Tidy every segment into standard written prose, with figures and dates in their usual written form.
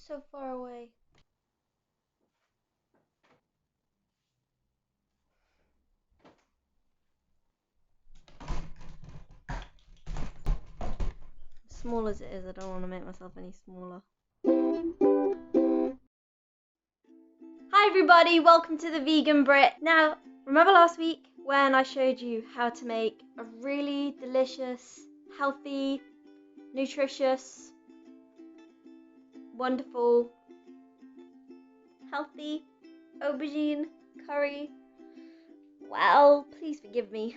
so far away. Small as it is, I don't want to make myself any smaller. Hi everybody, welcome to the Vegan Brit. Now, remember last week when I showed you how to make a really delicious, healthy, nutritious, wonderful, healthy aubergine curry? Well, please forgive me.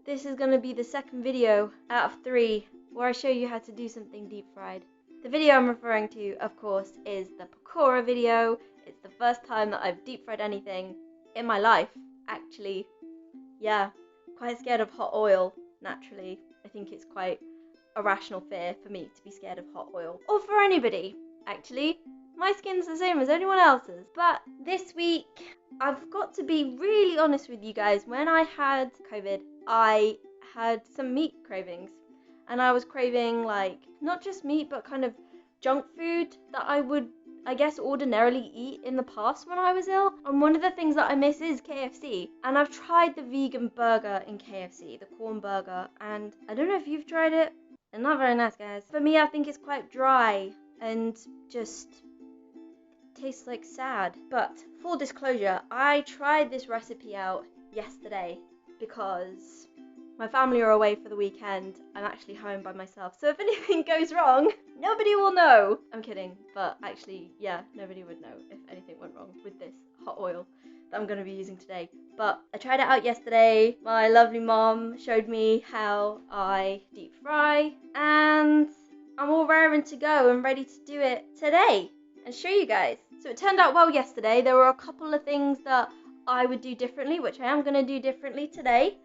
This is going to be the second video out of 3 where I show you how to do something deep fried. The video I'm referring to, of course, is the pakora video. It's the first time that I've deep fried anything in my life, actually. Yeah, quite scared of hot oil, naturally. I think it's quite a rational fear for me to be scared of hot oil. Or for anybody, actually. My skin's the same as anyone else's. But this week, I've got to be really honest with you guys. When I had COVID, I had some meat cravings. And I was craving, like, not just meat, but kind of junk food that I would, I guess, ordinarily eat in the past when I was ill. And one of the things that I miss is KFC. And I've tried the vegan burger in KFC, the corn burger. And I don't know if you've tried it. They're not very nice, guys. For me, I think it's quite dry and just tastes like sad. But full disclosure, I tried this recipe out yesterday because my family are away for the weekend. I'm actually home by myself. So if anything goes wrong, nobody will know. I'm kidding. But actually, yeah, nobody would know if anything went wrong with this hot oil that I'm going to be using today. But I tried it out yesterday. My lovely mom showed me how I deep fry. And I'm all raring to go and ready to do it today and show you guys. So it turned out well yesterday. There were a couple of things that I would do differently, which I am going to do differently today.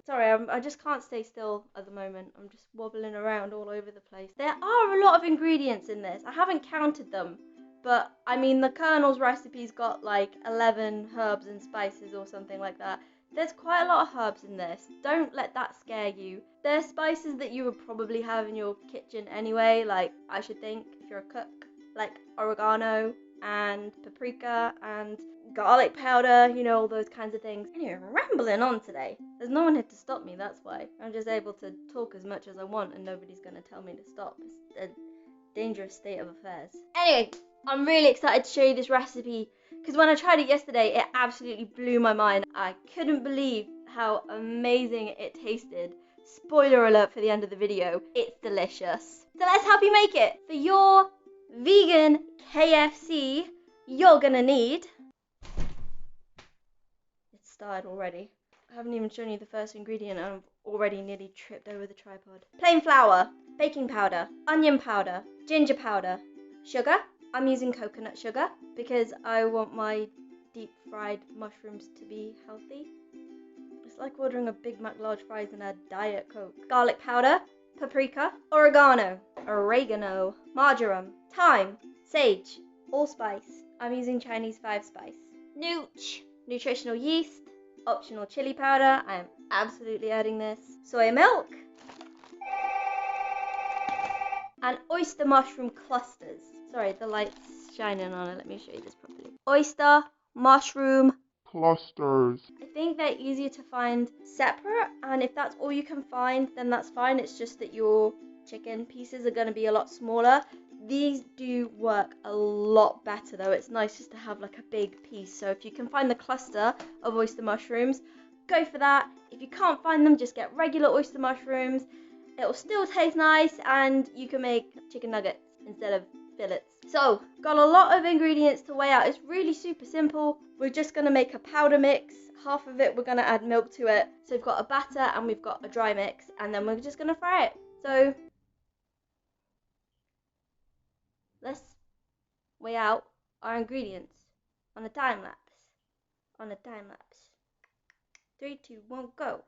Sorry, I just can't stay still at the moment. I'm just wobbling around all over the place. There are a lot of ingredients in this. I haven't counted them, but I mean the Colonel's recipe's got like 11 herbs and spices or something like that. There's quite a lot of herbs in this. Don't let that scare you. There's spices that you would probably have in your kitchen anyway, like I should think if you're a cook, like oregano and paprika and garlic powder, you know, all those kinds of things. Anyway, I'm rambling on today. There's no one here to stop me, that's why. I'm just able to talk as much as I want and nobody's going to tell me to stop. It's a dangerous state of affairs. Anyway, I'm really excited to show you this recipe because when I tried it yesterday, it absolutely blew my mind. I couldn't believe how amazing it tasted. Spoiler alert for the end of the video, it's delicious. So let's help you make it. For your vegan KFC, you're gonna need... It's started already. I haven't even shown you the first ingredient and I've already nearly tripped over the tripod. Plain flour, baking powder, onion powder, ginger powder, sugar. I'm using coconut sugar because I want my deep fried mushrooms to be healthy. It's like ordering a Big Mac large fries and a Diet Coke. Garlic powder, paprika, oregano, marjoram, thyme, sage, allspice. I'm using Chinese 5-spice. Nutritional yeast, optional chili powder. I am absolutely adding this. Soy milk. And oyster mushroom clusters. Sorry, the light's shining on it. Let me show you this properly. Oyster mushroom clusters. I think they're easier to find separate, and if that's all you can find, then that's fine. It's just that your chicken pieces are going to be a lot smaller. These do work a lot better though. It's nice just to have like a big piece. So if you can find the cluster of oyster mushrooms, go for that. If you can't find them, just get regular oyster mushrooms. It'll still taste nice and you can make chicken nuggets instead of fillets. So, got a lot of ingredients to weigh out. It's really super simple. We're just going to make a powder mix. Half of it we're going to add milk to it. So we've got a batter and we've got a dry mix, and then we're just going to fry it. So let's weigh out our ingredients on a time lapse. 3, 2, 1, go.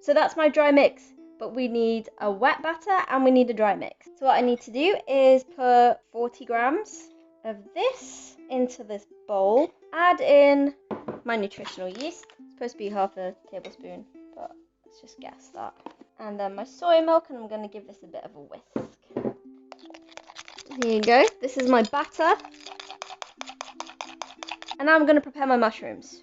So that's my dry mix. but we need a wet batter and we need a dry mix. So what I need to do is put 40 grams of this into this bowl, add in my nutritional yeast. It's supposed to be half a tablespoon, but let's just guess that. And then my soy milk, and I'm going to give this a bit of a whisk. Here you go. This is my batter. And now I'm going to prepare my mushrooms.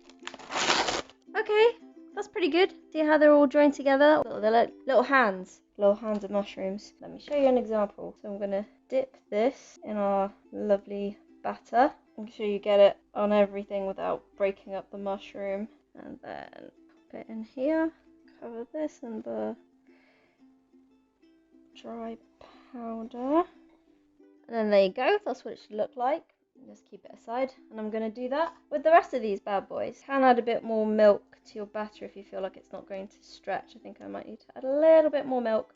Okay, that's pretty good. See how they're all joined together? They're like little hands of mushrooms. Let me show you an example. So I'm going to dip this in our lovely batter. Make sure you get it on everything without breaking up the mushroom. And then put it in here. Cover this in the dry powder. And then there you go. That's what it should look like. Just keep it aside, and I'm going to do that with the rest of these bad boys. Can add a bit more milk to your batter if you feel like it's not going to stretch. I think I might need to add a little bit more milk.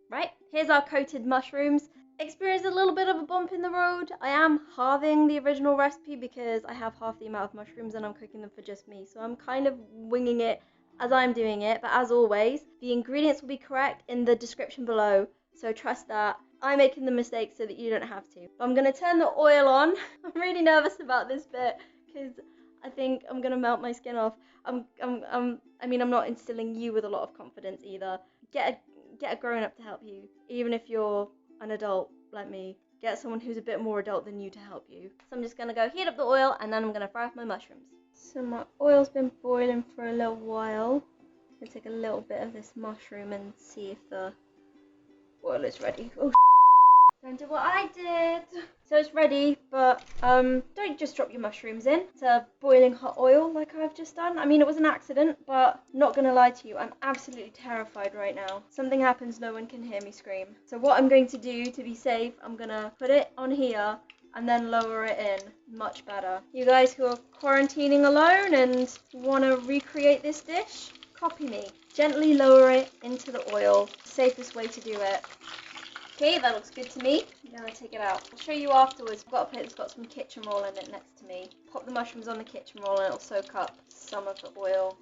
Right, here's our coated mushrooms. Experienced a little bit of a bump in the road. I am halving the original recipe because I have half the amount of mushrooms and I'm cooking them for just me. So I'm kind of winging it as I'm doing it. But as always, the ingredients will be correct in the description below. So trust that. I'm making the mistakes so that you don't have to. But I'm going to turn the oil on. I'm really nervous about this bit because I think I'm going to melt my skin off. I mean, I'm not instilling you with a lot of confidence either. Get a grown-up to help you, even if you're an adult like me. Get someone who's a bit more adult than you to help you. So I'm just going to go heat up the oil and then I'm going to fry up my mushrooms. So my oil's been boiling for a little while. I'm going to take a little bit of this mushroom and see if the oil is ready. Oh, don't do what I did. So it's ready, but don't just drop your mushrooms in to boiling hot oil like I've just done. I mean, it was an accident, but not gonna lie to you, I'm absolutely terrified right now. Something happens, no one can hear me scream. So what I'm going to do to be safe, I'm gonna put it on here and then lower it in. Much better. You guys who are quarantining alone and want to recreate this dish, copy me. Gently lower it into the oil. Safest way to do it. Okay, that looks good to me. I'm going to take it out. I'll show you afterwards. I've got a plate that's got some kitchen roll in it next to me. Pop the mushrooms on the kitchen roll and it'll soak up some of the oil.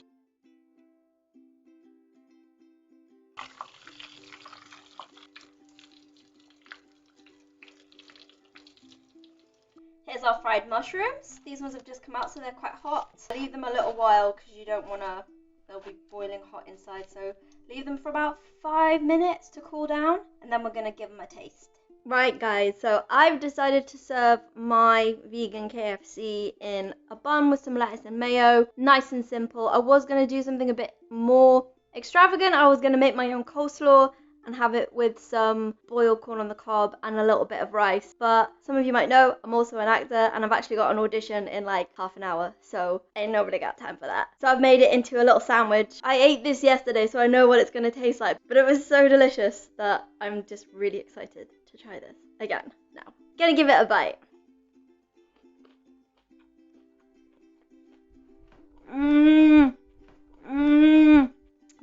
Here's our fried mushrooms. These ones have just come out, so they're quite hot. Leave them a little while because you don't want to, they'll be boiling hot inside, so leave them for about 5 minutes to cool down, and then we're going to give them a taste. Right guys, so I've decided to serve my vegan KFC in a bun with some lettuce and mayo. Nice and simple. I was going to do something a bit more extravagant. I was going to make my own coleslaw and have it with some boiled corn on the cob and a little bit of rice. But some of you might know I'm also an actor and I've actually got an audition in like half an hour, so ain't nobody got time for that. So I've made it into a little sandwich. I ate this yesterday, so I know what it's going to taste like, but it was so delicious that I'm just really excited to try this again now. Gonna give it a bite.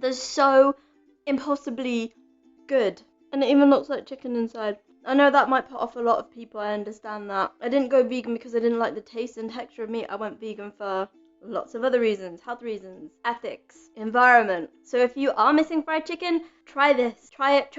They're so impossibly good, and it even looks like chicken inside. I know that might put off a lot of people, I understand that. I didn't go vegan because I didn't like the taste and texture of meat. I went vegan for lots of other reasons: health reasons, ethics, environment. So if you are missing fried chicken, try this. Try it.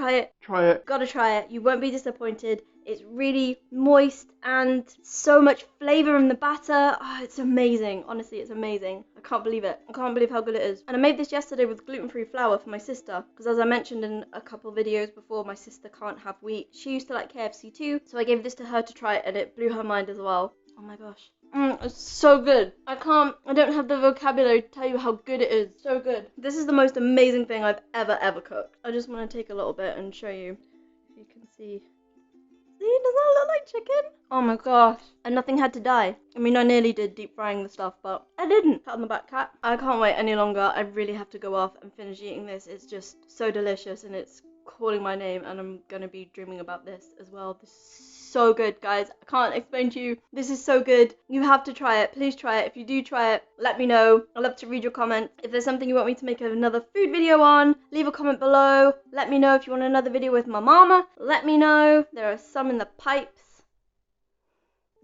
Gotta try it. You won't be disappointed. It's really moist and so much flavor in the batter. Oh, it's amazing. Honestly, it's amazing. I can't believe it. I can't believe how good it is. And I made this yesterday with gluten-free flour for my sister, because as I mentioned in a couple videos before, my sister can't have wheat. She used to like KFC too, so I gave this to her to try it, and it blew her mind as well. Oh my gosh. It's so good. I don't have the vocabulary to tell you how good it is. So good. This is the most amazing thing I've ever cooked. I just want to take a little bit and show you. If you can see. See, does that look like chicken? Oh my gosh. And nothing had to die. I mean, I nearly did deep frying the stuff, but I didn't. Pat on the back, cat. I can't wait any longer. I really have to go off and finish eating this. It's just so delicious and it's calling my name, and I'm gonna be dreaming about this as well. This is so good, guys. I can't explain to you. This is so good. You have to try it. Please try it. If you do try it, let me know. I'd love to read your comments. If there's something you want me to make another food video on, leave a comment below. Let me know if you want another video with my mama. Let me know. There are some in the pipes.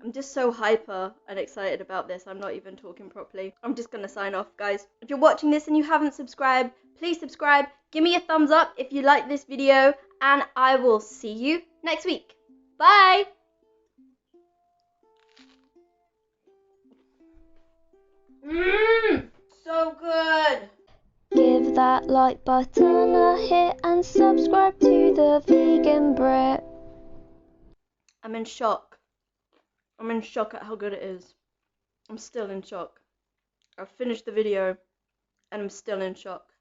I'm just so hyper and excited about this. I'm not even talking properly. I'm just gonna sign off, guys. If you're watching this and you haven't subscribed, please subscribe. Give me a thumbs up if you like this video, and I will see you next week. Bye! So good! Give that like button a hit and subscribe to the Vegan Brit. I'm in shock. I'm in shock at how good it is. I'm still in shock. I've finished the video and I'm still in shock.